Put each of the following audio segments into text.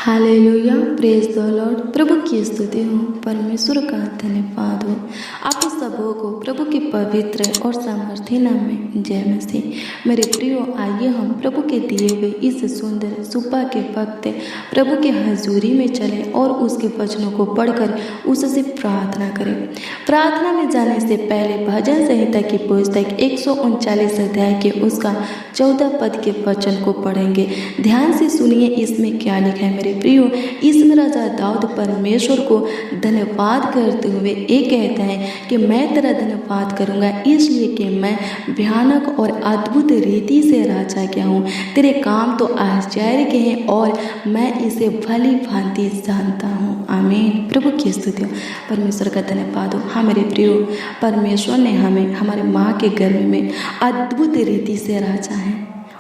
Hallelujah, praise the Lord. प्रभु की स्तुति हो, परमेश्वर का धन्यवाद हो। आप सबों को प्रभु के पवित्र और सामर्थ्य नाम में जय मसीह। मेरे प्रियो, आइए हम प्रभु के दिए हुए इस सुंदर सुबह के वक्त प्रभु के हजूरी में चले और उसके वचनों को पढ़कर उससे प्रार्थना करें। प्रार्थना में जाने से पहले भजन संहिता की पुस्तक 139 अध्याय के उसका 14 पद के वचन को पढ़ेंगे। ध्यान से सुनिए, इसमें क्या लिखा है। मेरे प्रियो, इसमें राजा दाऊद परमेश्वर को धन्यवाद करते हुए ये कहता है कि मैं तेरा धन्यवाद करूंगा इसलिए कि मैं भयानक और अद्भुत रीति से राजा गया हूँ। तेरे काम तो आश्चर्य के हैं और मैं इसे भली भांति जानता हूँ। आमीन। प्रभु की स्तुति हो, परमेश्वर का धन्यवाद हो। हाँ मेरे प्रियो, परमेश्वर ने हमें हमारे माँ के गर्भ में अद्भुत रीति से राजा है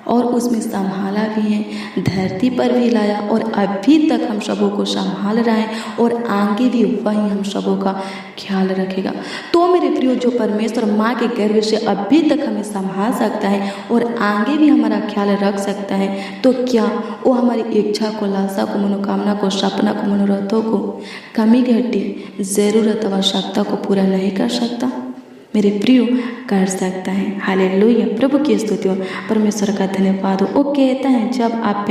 और उसमें संभाला भी है, धरती पर भी लाया और अभी तक हम सबों को संभाल रहा है और आगे भी वही हम सबों का ख्याल रखेगा। तो मेरे प्रियो, जो परमेश्वर माँ के गर्भ से अभी तक हमें संभाल सकता है और आगे भी हमारा ख्याल रख सकता है, तो क्या वो हमारी इच्छा को, लालसा को, मनोकामना को, सपना को, मनोरथों को, कमी घटी ज़रूरत आवश्यकता को पूरा नहीं कर सकता? मेरे प्रियो, कर सकता है। हालेलुया, प्रभु की स्तुति हो, परमेश्वर का धन्यवाद हो। वो कहता है, जब आप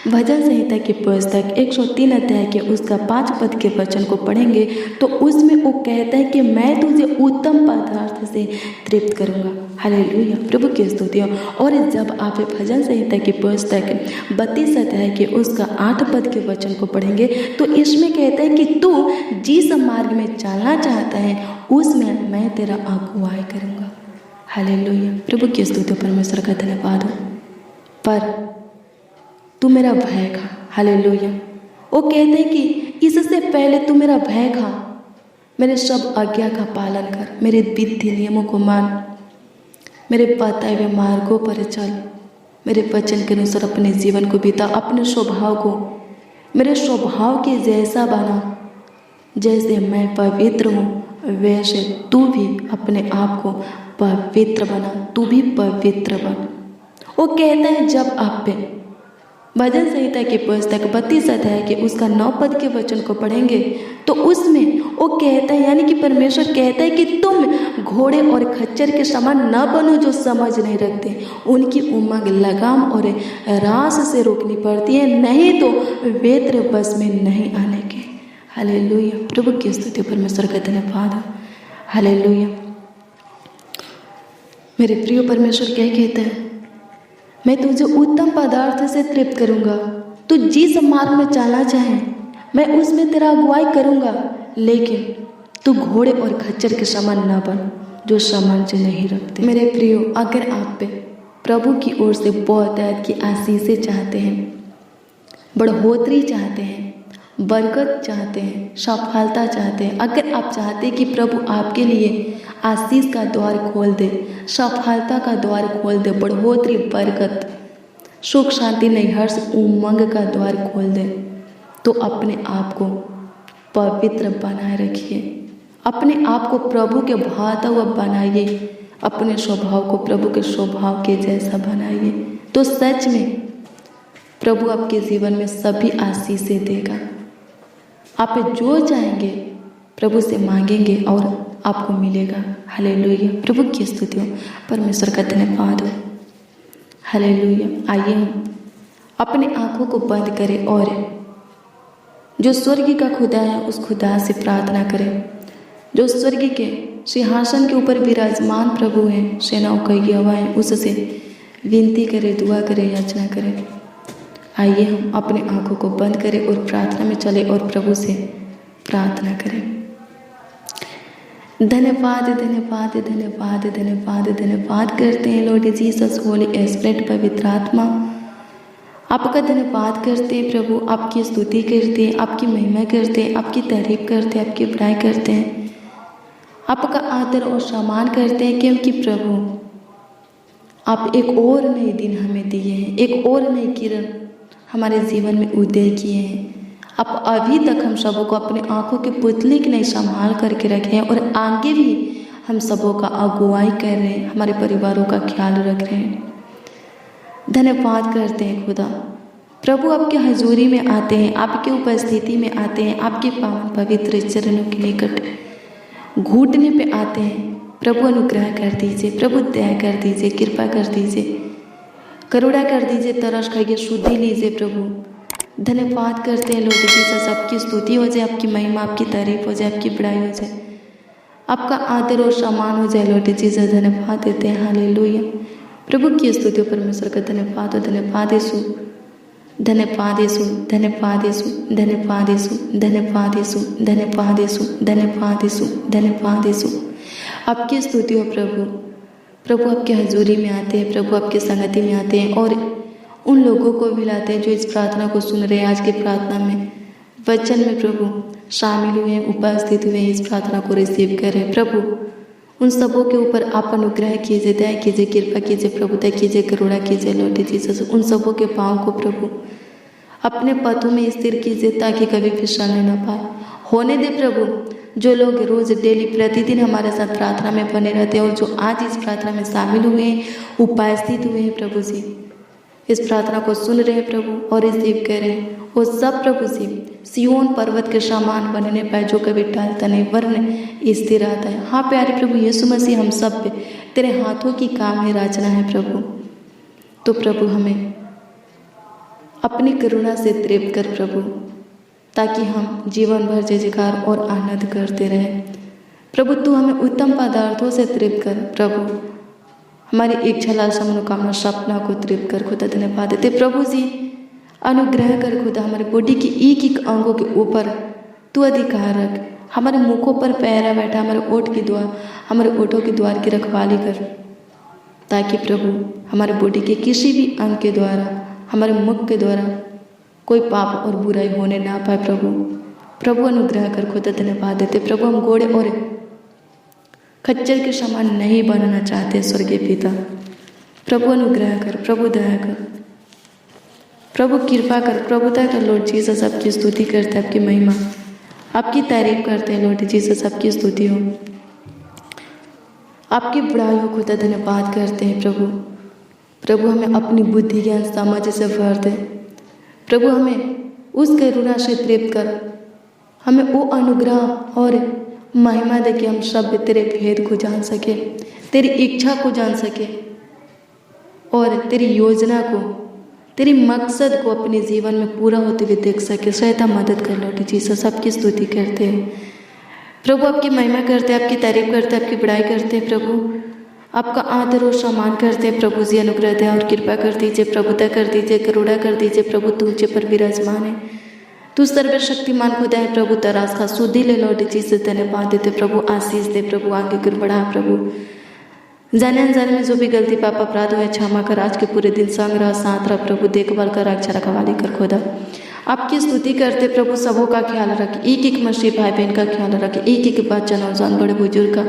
भजन संहिता की पुस्तक 103 अध्याय के उसका 5 पद के वचन को पढ़ेंगे तो उसमें वो कहता है कि मैं तुझे उत्तम पदार्थ से तृप्त करूंगा। हालेलुया, प्रभु की स्तुति हो। और जब आप भजन संहिता की पुस्तक 32 अध्याय के उसका 8 पद के वचन को पढ़ेंगे तो इसमें कहता है कि तू जिस मार्ग में चलना चाहता है उसमें मैं तेरा अगुवाई करूंगा। हालेलुया, प्रभु की स्तुति, परमेश्वर का धन्यवाद हो। पर तू मेरा भय खा। हालेलुया, वो कहते हैं कि इससे पहले तू मेरा भय खा, मेरे सब आज्ञा का पालन कर, मेरे विधि नियमों को मान, मेरे बताए हुए मार्गों पर चल, मेरे वचन के अनुसार अपने जीवन को बिता, अपने स्वभाव को मेरे स्वभाव के जैसा बना। जैसे मैं पवित्र हूँ वैसे तू भी अपने आप को पवित्र बना, तू भी पवित्र बन। वो कहता है, जब आप भजन संहिता की पुस्तक 32 अध्याय के उसका 9 पद के वचन को पढ़ेंगे तो उसमें वो कहता है, यानी कि परमेश्वर कहता है कि तुम घोड़े और खच्चर के समान न बनो जो समझ नहीं रखते। उनकी उमंग लगाम और रास से रोकनी पड़ती है, नहीं तो वे तेरे बस में नहीं आने के। हालेलुया, प्रभु की स्तुति, परमेश्वर का धन्यवाद। हालेलुया, मेरे प्रिय, परमेश्वर क्या कहता है, मैं तुझे उत्तम पदार्थ से तृप्त करूंगा। तू जिस मार्ग में चलना चाहे मैं उसमें तेरा अगुवाई करूंगा, लेकिन तू घोड़े और खच्चर के समान न बन जो समझ नहीं रखते। मेरे प्रियो, अगर आप प्रभु की ओर से बहुतायत की आशीषें चाहते हैं, बढ़ोतरी चाहते हैं, बरकत चाहते हैं, सफलता चाहते हैं, अगर आप चाहते हैं कि प्रभु आपके लिए आशीष का द्वार खोल दे, सफलता का द्वार खोल दे, बढ़ोतरी, बरकत, सुख शांति नहीं हर्ष उमंग का द्वार खोल दे, तो अपने आप को पवित्र बनाए रखिए, अपने आप को प्रभु के भाता हुआ बनाइए, अपने स्वभाव को प्रभु के स्वभाव के जैसा बनाइए। तो सच में प्रभु आपके जीवन में सभी आशीषें देगा। आप जो चाहेंगे प्रभु से मांगेंगे और आपको मिलेगा। हालेलुया, प्रभु की स्तुति हो, परमेश्वर का धन्यवाद हो। हालेलुया, आइए हम अपने आंखों को बंद करें और जो स्वर्ग का खुदा है उस खुदा से प्रार्थना करें, जो स्वर्ग के सिंहासन के ऊपर विराजमान प्रभु हैं, सेनाओं का यहोवा है, उससे विनती करें, दुआ करें, याचना करें। आइए हम अपने आंखों को बंद करें और प्रार्थना में चले और प्रभु से प्रार्थना करें। धन्यवाद धन्यवाद धन्यवाद धन्यवाद धन्यवाद करते हैं लॉर्ड जीसस, होली स्पिरिट, पवित्र आत्मा, आपका धन्यवाद करते हैं प्रभु, आपकी स्तुति करते हैं, आपकी महिमा करते हैं, आपकी तारीफ करते हैं, आपकी बड़ाई करते हैं, आपका आदर और सम्मान करते हैं, क्योंकि प्रभु आप एक और नए दिन हमें दिए हैं, एक और नई किरण हमारे जीवन में उदय किए हैं। आप अभी तक हम सबों को अपने आंखों के पुतली की नहीं संभाल करके रखे हैं और आगे भी हम सबों का अगुवाई कर रहे हैं, हमारे परिवारों का ख्याल रख रहे हैं। धन्यवाद करते हैं खुदा, प्रभु आपके हजूरी में आते हैं, आपकी उपस्थिति में आते हैं, आपके पावन पवित्र चरणों के निकट घुटने पे आते हैं। प्रभु अनुग्रह कर दीजिए, प्रभु दया कर दीजिए, कृपा कर दीजिए, करुणा कर दीजिए, तरस खाइए, शुद्धि लीजिए। प्रभु धन्यवाद करते हैं लॉर्ड जीसस, आपकी स्तुति हो जाए, आपकी महिमा, आपकी तारीफ हो जाए, आपकी बड़ाई हो जाए, आपका आदर और सम्मान हो जाए लॉर्ड जीसस। धन्यवाद देते हैं, हालेलुया। प्रभु की स्तुति परमेश्वर का धन्यवाद हो। धन्यवाद यीशु, धन्यवाद यीशु, धन्यवाद यीशु, धन्यवाद यीशु, धन्यवाद यीशु, धन्यवाद यीशु, धन्यवाद यीशु, धन्यवाद यीशु। आपकी स्तुति हो प्रभु। प्रभु आपके हजूरी में आते हैं, प्रभु आपकी संगति में आते हैं और उन लोगों को भी लाते हैं जो इस प्रार्थना को सुन रहे हैं। आज की प्रार्थना में, वचन में प्रभु शामिल हुए, उपस्थित हुए, इस प्रार्थना को रिसीव करें। प्रभु उन सबों के ऊपर आप अनुग्रह कीजिए, दया कीजिए, कृपा कीजिए, प्रभुता कीजिए, करुणा कीजिए लॉर्ड जीसस। उन सबों के पाँव को प्रभु अपने पथों में स्थिर कीजिए ताकि कभी फिसलने न पाए। होने दे प्रभु, जो लोग रोज डेली प्रतिदिन हमारे साथ प्रार्थना में बने रहते हैं और जो आज इस प्रार्थना में शामिल हुए हैं, उपस्थित हुए हैं प्रभु जी, इस प्रार्थना को सुन रहे हैं प्रभु और रिसीव कर रहे हैं, वो सब प्रभु जी सियोन पर्वत के समान बनने पाए जो कभी टलता नहीं वरन स्थिर रहता है। हाँ प्यारे प्रभु यीशु मसीह, हम सब पे तेरे हाथों की काम है, रचना है प्रभु। तो प्रभु हमें अपनी करुणा से तृप्त कर प्रभु, ताकि हम जीवन भर जय जयकार और आनंद करते रहें। प्रभु तू हमें उत्तम पदार्थों से तृप्त कर प्रभु, हमारी इच्छा लालसा मनोकामना सपना को तृप्त कर। खुदा धन्यवाद देते प्रभु जी, अनुग्रह कर खुदा, हमारे बॉडी के एक एक अंगों के ऊपर तू अधिकार रख, हमारे मुखों पर पहरा बैठा, हमारे ओठ की द्वार, हमारे ओठों के द्वार की रखवाली कर, ताकि प्रभु हमारे बॉडी के किसी भी अंग के द्वारा, हमारे मुख के द्वारा कोई पाप और बुराई होने ना पाए। प्रभु अनुग्रह कर खुदा धन्यवाद देते प्रभु, हम घोड़े और खच्चर के समान नहीं बनना चाहते स्वर्गीय पिता। प्रभु अनुग्रह कर, प्रभु दया कर, प्रभु कृपा कर, प्रभुता कर लॉर्ड जीसस। आपकी स्तुति करते हैं, आपकी महिमा, आपकी तारीफ करते हैं लॉर्ड जीसस। आपकी स्तुति हो, आपकी बड़ाई हो खुदा, धन्यवाद करते हैं प्रभु। प्रभु हमें अपनी बुद्धि ज्ञान समझ से भर दे प्रभु, हमें उस करुणा से तृप्त कर, हमें वो अनुग्रह और महिमा दे कि हम सब तेरे भेद को जान सके, तेरी इच्छा को जान सके और तेरी योजना को, तेरी मकसद को अपने जीवन में पूरा होते हुए देख सके। सहायता मदद कर लॉर्ड जीसस। आपकी स्तुति करते हैं प्रभु, आपकी महिमा करते हैं, आपकी तारीफ करते हैं, आपकी बड़ाई करते हैं प्रभु, आपका आदर और सम्मान करते हैं प्रभु जी। अनुग्रह दया और कृपा कर दीजिए, प्रभुता कर दीजिए, करुणा कर दीजिए प्रभु। तू ऊंचे पर विराजमान है, तू सर्वशक्तिमान खुदा है प्रभु। तरास का सुधि ले लॉर्ड जीसस। धन्यवाद देते प्रभु, आशीष दे प्रभु, आगे कर बढ़ा प्रभु। जाने अनजाने में जो भी गलती पाप अपराध हुए क्षमा कर। आज के पूरे दिन संग रहा, साथ रहा प्रभु, देखभाल कर, रक्षा रखवाली कर खुदा। आपकी स्तुति करते प्रभु, सबों का ख्याल रख, एक एक मसीह भाई बहन का ख्याल रख, एक एक बच्चा नौजवान बड़े बुजुर्ग का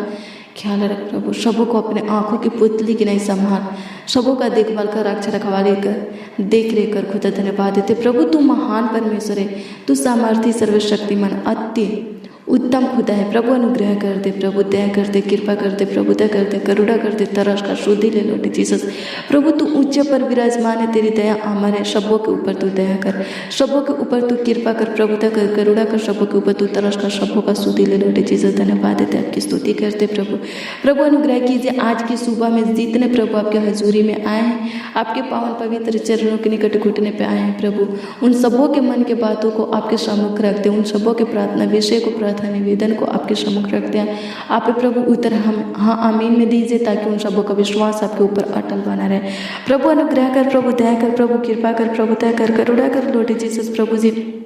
ख्याल रख प्रभु। सबों को अपने आंखों की पुतली की नहीं संभाल, सबों का देखभाल कर, रक्षा रखवाली कर, देख रेख कर खुदा। धन्यवाद देते प्रभु, तू महान परमेश्वर है, तू सामर्थी सर्वशक्तिमान अति उत्तम खुदा है प्रभु। अनुग्रह कर दे प्रभु, दया कर दे, कृपा कर दे, प्रभुता कर दे, करुणा कर दे, तरस का शुद्धि ले लॉर्ड जीसस। प्रभु तू ऊंचे पर विराजमान है, तेरी दया अमर है। सबों के ऊपर तू दया कर, सबों के ऊपर तू कृपा कर, प्रभुता कर, करुणा कर, सबों के ऊपर तू तरस का, सबों का शुद्धि ले लॉर्ड जीसस। धन्यवाद देते, आपकी स्तुति करते प्रभु। प्रभु अनुग्रह कीजिए आज की सुबह में जितने प्रभु आपके हजूरी में आए हैं, आपके पावन पवित्र चरणों के निकट घुटने पे आए हैं प्रभु, उन सबों के मन के बातों को आपके सम्मुख रखते, उन सबों के प्रार्थना विषय को, प्रार्थना निवेदन को आपके सम्मुख रखते हैं। आप प्रभु उत्तर हम हाँ आमीन में दीजिए, ताकि उन सबों का विश्वास आपके ऊपर अटल बना रहे। प्रभु अनुग्रह कर, प्रभु दया कर, प्रभु कृपा कर, प्रभु दया कर, करुणा कर लॉर्ड जीसस। प्रभु जी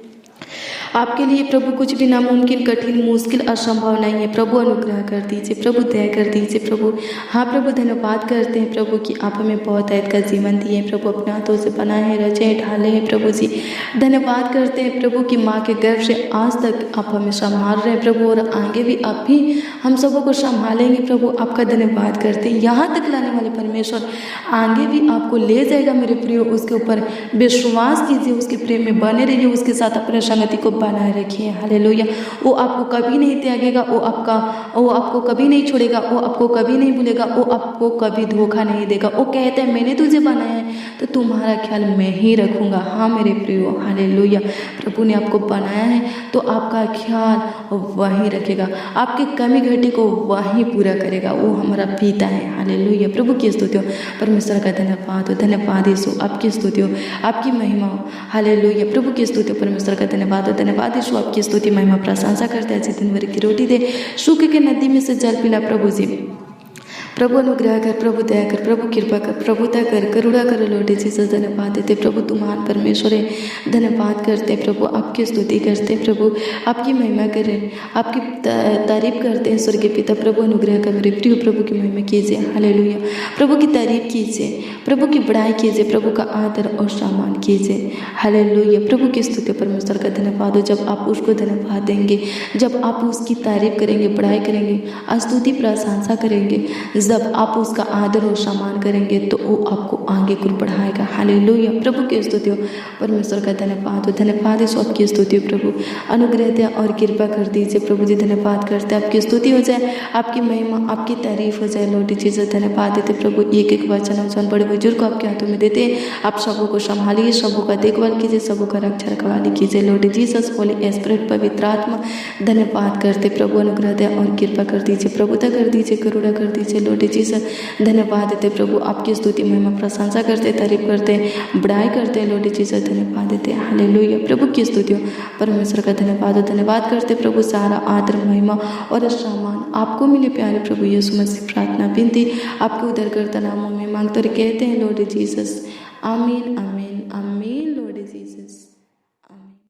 आपके लिए प्रभु कुछ भी नामुमकिन, कठिन, मुश्किल, असंभव नहीं है। प्रभु अनुग्रह कर दीजिए, प्रभु दया कर दीजिए प्रभु। हाँ प्रभु धन्यवाद करते हैं प्रभु कि आप हमें बहुत ऐद का जीवन दिए हैं प्रभु, अपने हाथों से बनाए हैं, रचे हैं, ढाले हैं प्रभु जी। धन्यवाद करते हैं प्रभु कि माँ के गर्भ से आज तक आप हमें संभाल रहे हैं प्रभु, और आगे भी आप भी हम सबों को संभालेंगे प्रभु। आपका धन्यवाद करते हैं, यहाँ तक लाने वाले परमेश्वर आगे भी आपको ले जाएगा मेरे प्रियो। उसके ऊपर विश्वास कीजिए, उसके प्रेम में बने रहिए, उसके साथ अपने संगति को बनाए रखिए। हालेलुया। वो आपको कभी नहीं त्यागेगा, वो आपको कभी नहीं छोड़ेगा, वो आपको कभी नहीं भूलेगा, वो आपको कभी धोखा नहीं देगा। वो कहते हैं मैंने तुझे बनाया है तो तुम्हारा ख्याल मैं ही रखूँगा। हाँ मेरे प्रियो, हालेलुया। प्रभु ने आपको बनाया है तो आपका ख्याल वही रखेगा, आपके कमी घटी को वही पूरा करेगा। वो हमारा पिता है। हालेलुया। प्रभु की स्तुति हो, परमेश्वर का धन्यवाद हो, धन्यवाद यीशु, आपकी स्तुति हो, आपकी महिमा हो। हालेलुया। प्रभु की स्तुति हो, परमेश्वर का धन्यवाद हो, धन्यवाद यीशु, आपकी स्तुति महिमा प्रशंसा करते हैं। दिन भर की रोटी दे, सूखे के नदी में से जल पिला प्रभु जी। प्रभु अनुग्रह कर, प्रभु दया कर, प्रभु कृपा कर, प्रभुता कर, करुणा कर लौटे जीसस। धन्यवाद देते प्रभु, तुम महान परमेश्वर है। धन्यवाद करते प्रभु, आपकी स्तुति करते प्रभु, आपकी महिमा करें, आपकी तारीफ करते हैं स्वर्गीय पिता। प्रभु अनुग्रह कर, मेरे प्रिय प्रभु की महिमा कीजिए। हालेलुया। प्रभु की तारीफ कीजिए, प्रभु की बड़ाई कीजिए, प्रभु का आदर और सम्मान कीजिए। हालेलुया। प्रभु की स्तुति, परमेश्वर का धन्यवाद हो। जब आप उसको धन्यवाद देंगे, जब आप उसकी तारीफ करेंगे, बड़ाई करेंगे, स्तुति प्रशंसा करेंगे, जब आप उसका आदर और सम्मान करेंगे तो वो आपको आगे को बढ़ाएगा। हालेलुया। प्रभु की स्तुति हो, परमेश्वर का धन्यवाद हो, धन्यवाद है आपकी स्तुति हो। प्रभु अनुग्रह दे और कृपा कर दीजिए प्रभु जी। धन्यवाद करते आपकी स्तुति हो जाए, आपकी महिमा, आपकी तारीफ हो जाए। लौटी चीज़ें धन्यवाद देते प्रभु। एक एक वचन वचन बड़े बुजुर्ग को आपके हाथों में देते हैं। आप सबों को संभालिए, सबों का देखभाल कीजिए, सबों का रक्षा रखवाली कीजिए। लौटी जीसस होली स्पिरिट पवित्र आत्मा धन्यवाद करते प्रभु। अनुग्रह दे और कृपा कर दीजिए, प्रभुता कर दीजिए, करुणा कर दीजिए। लौटे जीसस धन्यवाद देते प्रभु, आपकी स्तुति महिमा प्रशंसा करते, तारीफ करते, बड़ाई करते। लौटे जीसस धन्यवाद देते। हालेलुया। प्रभु की स्तुति हो, परमेश्वर का धन्यवाद हो, धन्यवाद करते प्रभु। सारा आदर महिमा और सम्मान आपको मिले प्यारे प्रभु यीशु मसीह। प्रार्थना विनती आपके उद्धारकर्ता नामों में मांगते और कहते हैं लॉर्ड जीसस। आमीन आमीन।